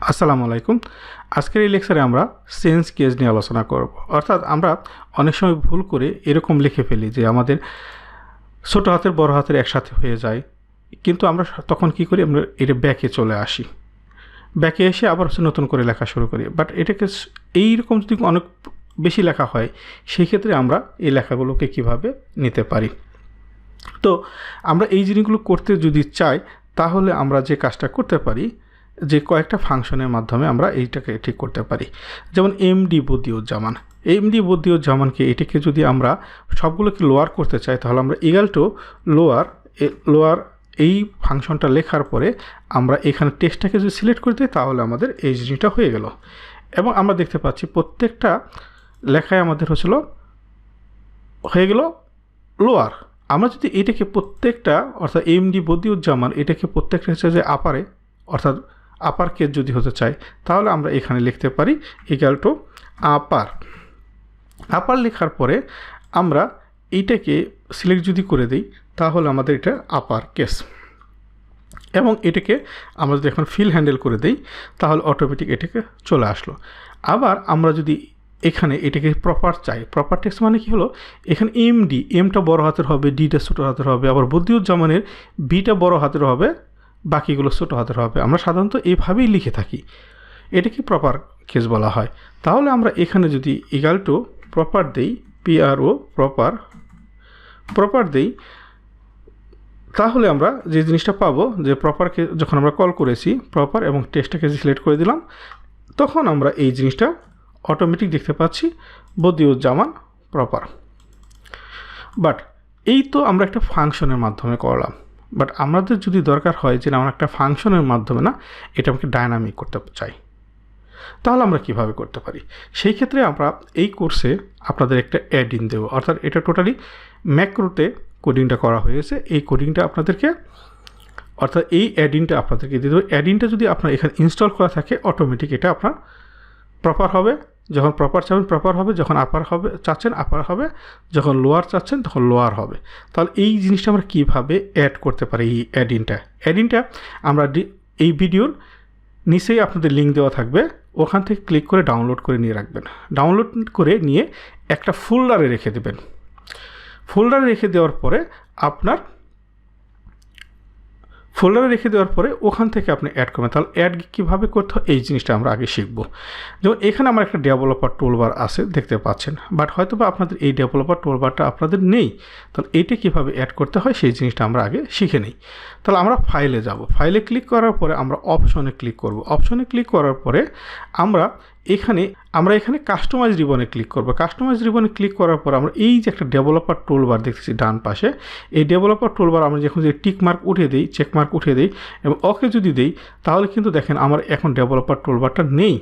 আসসালামু আলাইকুম। আজকের এই লেকচারে আমরা সেন্স কেস নিয়ে আলোচনা করব। অর্থাৎ আমরা অনেক সময় ভুল করে এরকম লিখে ফেলি যে আমাদের ছোট হাতের বড় হাতের একসাথে হয়ে যায়, কিন্তু আমরা তখন কি করি, আমরা এটা ব্যাকে চলে আসি, ব্যাকে এসে আবার নতুন করে লেখা শুরু করি। বাট এটাকে এইরকম যদি অনেক বেশি লেখা হয়, সেই ক্ষেত্রে আমরা এই লেখাগুলোকে কিভাবে নিতে পারি। তো আমরা এই জিনিসগুলো করতে যদি চাই, তাহলে আমরা যে কাজটা করতে পারি, যে কয়েকটা ফাংশনের মাধ্যমে আমরা এইটাকে ঠিক করতে পারি। যেমন এমডি বদিউজ্জামান, এমডি বদিউজ্জামানকে এটাকে যদি আমরা সবগুলোকে লোয়ার করতে চাই, তাহলে আমরা ইকুয়াল টু লোয়ার এই ফাংশনটা লেখার পরে আমরা এখানে টেক্সটটাকে যদি সিলেক্ট করে দিই, তাহলে আমাদের এই জিনিসটা হয়ে গেল। এবং আমরা দেখতে পাচ্ছি প্রত্যেকটা লেখায় আমাদের হয়ে গেল লোয়ার। আমরা যদি এটাকে প্রত্যেকটা, অর্থাৎ এমডি বদিউজ্জামান এটাকে প্রত্যেকটা হচ্ছে যে আপারে, অর্থাৎ আপার কেস যদি হতে চাই, তাহলে আমরা এখানে লিখতে পারি ইকুয়াল টু আপার লেখার পরে আমরা এইটাকে সিলেক্ট যদি করে দিই, তাহলে আমাদের এটা আপার কেস। এবং এটাকে আমরা যদি এখন ফিল হ্যান্ডেল করে দিই, তাহলে অটোমেটিক এটাকে চলে আসলো। আবার আমরা যদি এখানে এটাকে প্রপার চাই, প্রপার টেক্সট মানে কি হলো, এখানে এমডি, এমটা বড় হাতের হবে, ডিটা ছোটো হাতের হবে, আবার বদিউজ্জামানের বিটা বড় হাতের হবে, বাকিগুলো ছোটো হাতের হবে। আমরা সাধারণত এইভাবেই লিখে থাকি, এটাকে প্রপার কেস বলা হয়। তাহলে আমরা এখানে যদি ইকুয়াল টু প্রপার দেই, পিআরও প্রপার দেই, তাহলে আমরা যে জিনিসটা পাবো, যে প্রপারকে যখন আমরা কল করেছি প্রপার এবং টেক্সটটাকে সিলেক্ট করে দিলাম, তখন আমরা এই জিনিসটা অটোমেটিক দেখতে পাচ্ছি বদিউজ্জামান প্রপার। বাট এই তো আমরা একটা ফাংশনের মাধ্যমে করলাম। বাট আমাদের যদি দরকার হয় যে আমরা একটা ফাংশনের মাধ্যমে না, এটা আমাকে ডায়নামিক করতে চাই, তাহলে আমরা কিভাবে করতে পারি। সেই ক্ষেত্রে আমরা এই কোর্সে আপনাদের একটা অ্যাড-ইন দেব। অর্থাৎ এটা টোটালি ম্যাক্রোতে কোডিংটা করা হয়েছে। এই কোডিংটা আপনাদেরকে, অর্থাৎ এই অ্যাড-ইনটা আপনাদেরকে দিয়ে দেবো। অ্যাড-ইনটা যদি আপনার এখানে ইনস্টল করা থাকে, অটোমেটিক এটা আপনার প্রপার হবে। যখন প্রপার চাবেন প্রপার হবে, যখন আপার হবে চাচ্ছেন আপার হবে, যখন লোয়ার চাচ্ছেন তখন লোয়ার হবে। তাহলে এই জিনিসটা আমরা কীভাবে অ্যাড করতে পারি, এই অ্যাড-ইনটা আমরা এই ভিডিওর নিচেই আপনাদের লিঙ্ক দেওয়া থাকবে, ওখান থেকে ক্লিক করে ডাউনলোড করে নিয়ে রাখবেন। ডাউনলোড করে নিয়ে একটা ফোল্ডারে রেখে দেবেন। ফোল্ডারে রেখে দেওয়ার পরে ওখান থেকে আপনি অ্যাড করবেন। তাহলে অ্যাড কীভাবে করতে হয়, এই জিনিসটা আমরা আগে শিখব। যেমন এখানে আমার একটা ডেভেলপার টুলবার আছে, দেখতে পাচ্ছেন, বাট হয়তো বা আপনাদের এই ডেভেলপার টুলবারটা আপনাদের নেই। তাহলে এইটা কীভাবে অ্যাড করতে হয় সেই জিনিসটা আমরা আগে শিখে নিই। তাহলে আমরা ফাইলে যাব, ফাইলে ক্লিক করার পরে আমরা অপশনে ক্লিক করব। অপশনে ক্লিক করার পরে আমরা এখানে কাস্টমাইজ রিবনে ক্লিক করব। কাস্টমাইজ রিবনে ক্লিক করার পর আমরা এই যে একটা ডেভেলপার টুলবার দেখতেছি ডান পাশে, এই ডেভেলপার টুলবার আমরা যখন যে টিক মার্ক উঠিয়ে দিই, চেক মার্ক উঠিয়ে দিই এবং ওকে যদি দিই, তাহলে কিন্তু দেখেন আমার এখন ডেভেলপার টুলবারটা নেই।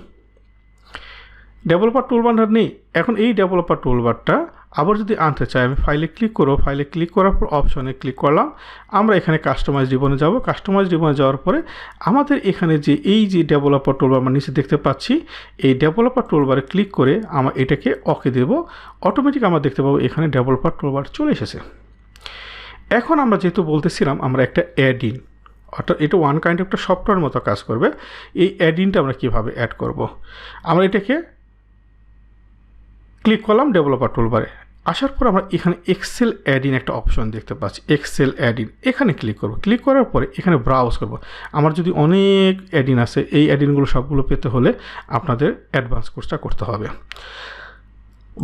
এখন এই ডেভেলপার টুলবারটা আবার যদি আনতে চাই, আমি ফাইলে ক্লিক করব। ফাইলে ক্লিক করার পর অপশনে ক্লিক করলাম। আমরা এখানে কাস্টমাইজ রিবনে যাব। কাস্টমাইজ রিবনে যাওয়ার পরে আমাদের এখানে যে এই যে ডেভেলপার টুলবার আমরা নিচে দেখতে পাচ্ছি, এই ডেভেলপার টুলবারে ক্লিক করে আমরা এটাকে ওকে দেব। অটোমেটিক আমরা দেখতে পাবো এখানে ডেভেলপার টুলবার চলে এসেছে। এখন আমরা যেহেতু বলতেছিলাম আমরা একটা অ্যাড-ইন, অর্থাৎ এটা ওয়ান কাইন্ড একটা সফটওয়্যার মতো কাজ করবে। এই অ্যাড-ইনটা আমরা কীভাবে অ্যাড করব, আমরা এটাকে ক্লিক করলাম ডেভেলপার টুলবারে। আসার পর আমরা এখানে এক্সেল অ্যাড-ইন একটা অপশন দেখতে পাচ্ছি, এক্সেল অ্যাড-ইন, এখানে ক্লিক করব। ক্লিক করার পরে এখানে ব্রাউজ করব। আমার যদি অনেক অ্যাড-ইন আছে, এই অ্যাড-ইনগুলো সবগুলো পেতে হলে আপনাদের অ্যাডভান্স কোর্সটা করতে হবে।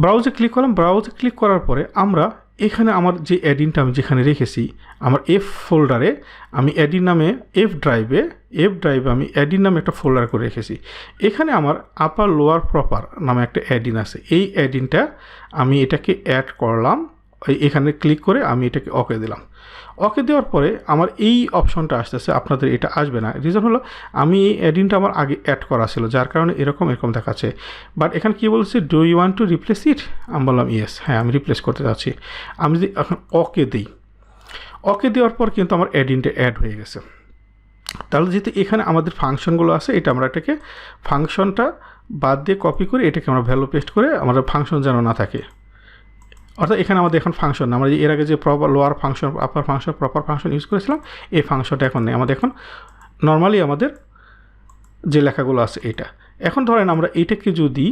ব্রাউজে ক্লিক করলাম। ব্রাউজে ক্লিক করার পরে আমরা এখানে আমার যে অ্যাড-ইনটা আমি যেখানে রেখেছি, আমার এফ ফোল্ডারে আমি অ্যাড-ইন নামে এফ ড্রাইভে আমি অ্যাড-ইন নামে একটা ফোল্ডার করে রেখেছি। এখানে আমার আপার লোয়ার প্রপার নামে একটা অ্যাড-ইন আছে। এই অ্যাড-ইনটা আমি এটাকে অ্যাড করলাম। এখানে ক্লিক করে আমি এটাকে ওকে দিলাম। ওকে দেওয়ার পরে আমার এই অপশনটা আসতেছে, আপনাদের এটা আসবে না। রিজন হলো আমি এই অ্যাড-ইনটা আমার আগে অ্যাড করা ছিল, যার কারণে এরকম দেখাচ্ছে। বাট এখানে কী বলছে, do you want to replace it? আমি বললাম ইয়েস, হ্যাঁ আমি রিপ্লেস করতে চাচ্ছি। আমি যদি এখন ওকে দিই, ওকে দেওয়ার পর কিন্তু আমার অ্যাড-ইনটা অ্যাড হয়ে গেছে। তাহলে যেহেতু এখানে আমাদের ফাংশনগুলো আছে, এটা আমরা এটাকে ফাংশনটা বাদ দিয়ে কপি করে এটাকে আমরা ভ্যালু পেস্ট করে আমাদের ফাংশন যেন না থাকে। অর্থাৎ এখানে আমাদের এখন ফাংশন, আমরা এর আগে যে লোয়ার ফাংশন, আপার ফাংশন, প্রপার ফাংশন ইউজ করেছিলাম, এই ফাংশনটা এখন নেই। আমাদের এখন নর্মালি আমাদের যে লেখাগুলো আছে এটা। এখন ধরেন আমরা এইটাকে যদি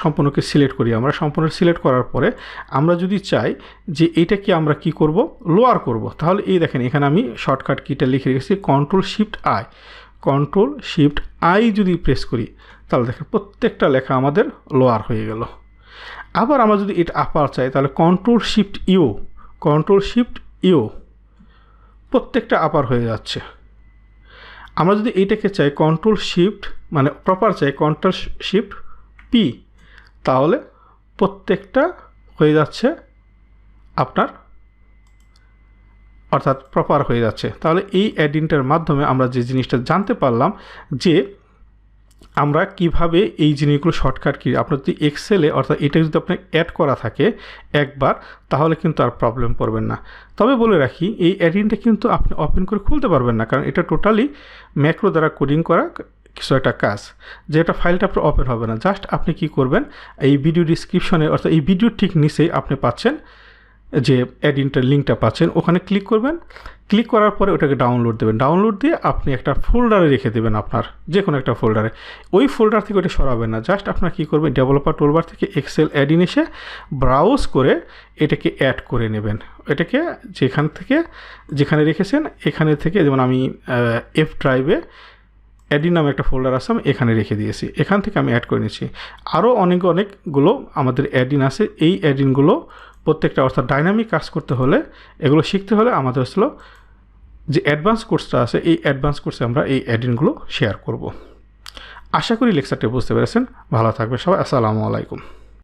সম্পূর্ণকে সিলেক্ট করি, আমরা সম্পূর্ণ সিলেক্ট করার পরে আমরা যদি চাই যে এইটাকে আমরা কি করব, লোয়ার করব, তাহলে এই দেখেন এখানে আমি শর্টকাট কিটা লিখে রেখেছি কন্ট্রোল শিফট আই যদি প্রেস করি তাহলে দেখেন প্রত্যেকটা লেখা আমাদের লোয়ার হয়ে গেল। আবার আমরা যদি এটা আপার চাই তাহলে কন্ট্রোল শিফট ইউ প্রত্যেকটা আপার হয়ে যাচ্ছে। আমরা যদি এইটাকে চাই কন্ট্রোল শিফট মানে প্রপার চাই কন্ট্রোল শিফট পি, তাহলে প্রত্যেকটা হয়ে যাচ্ছে আপনার অর্থাৎ প্রপার হয়ে যাচ্ছে। তাহলে এই অ্যাডিনটার মাধ্যমে আমরা যে জিনিসটা জানতে পারলাম যে আমরা কিভাবে এই জিনিসগুলো শর্টকাট কি, আপনার যদি এক্সেলে অর্থাৎ এটা যদি আপনার অ্যাড করা থাকে একবার তাহলে কিন্তু আর প্রবলেম পড়বেন না। তবে বলে রাখি এই অ্যাডিনটা কিন্তু আপনি ওপেন করে খুলতে পারবেন না, কারণ এটা টোটালি ম্যাক্রো দ্বারা কোডিং করা কিছু একটা কাজ, যেটা ফাইলটা আপনার ওপেন হবে না। জাস্ট আপনি কি করবেন, এই ভিডিও ডিসক্রিপশনে অর্থাৎ এই ভিডিও ঠিক নিচেই আপনি পাচ্ছেন যে অ্যাডিনটার লিঙ্কটা পাচ্ছেন, ওখানে ক্লিক করবেন। ক্লিক করার পরে ওটাকে ডাউনলোড দেবেন, ডাউনলোড দিয়ে আপনি একটা ফোল্ডারে রেখে দেবেন, আপনার যে কোনো একটা ফোল্ডারে। ওই ফোল্ডার থেকে ওটা সরাবেন না, জাস্ট আপনার কী করবেন, ডেভেলপার টুলবার থেকে এক্সেল অ্যাডিন এসে ব্রাউজ করে এটাকে অ্যাড করে নেবেন। এটাকে যেখানে রেখেছেন এখানে থেকে, যেমন আমি এফ ড্রাইভে অ্যাডিন নামে একটা ফোল্ডার আছে, আমি এখানে রেখে দিয়েছি, এখান থেকে আমি অ্যাড করে নিচ্ছি। আরও অনেকগুলো আমাদের অ্যাডিন আছে। এই অ্যাডিনগুলো প্রত্যেকটা অর্থাৎ ডাইনামিক কাজ করতে হলে, এগুলো শিখতে হলে আমাদের আসলে যে অ্যাডভান্স কোর্সটা আছে, এই অ্যাডভান্স কোর্সে আমরা এই অ্যাডিনগুলো শেয়ার করব। আশা করি লেকচারটি বুঝতে পেরেছেন। ভালো থাকবে সবাই। আসসালামু আলাইকুম।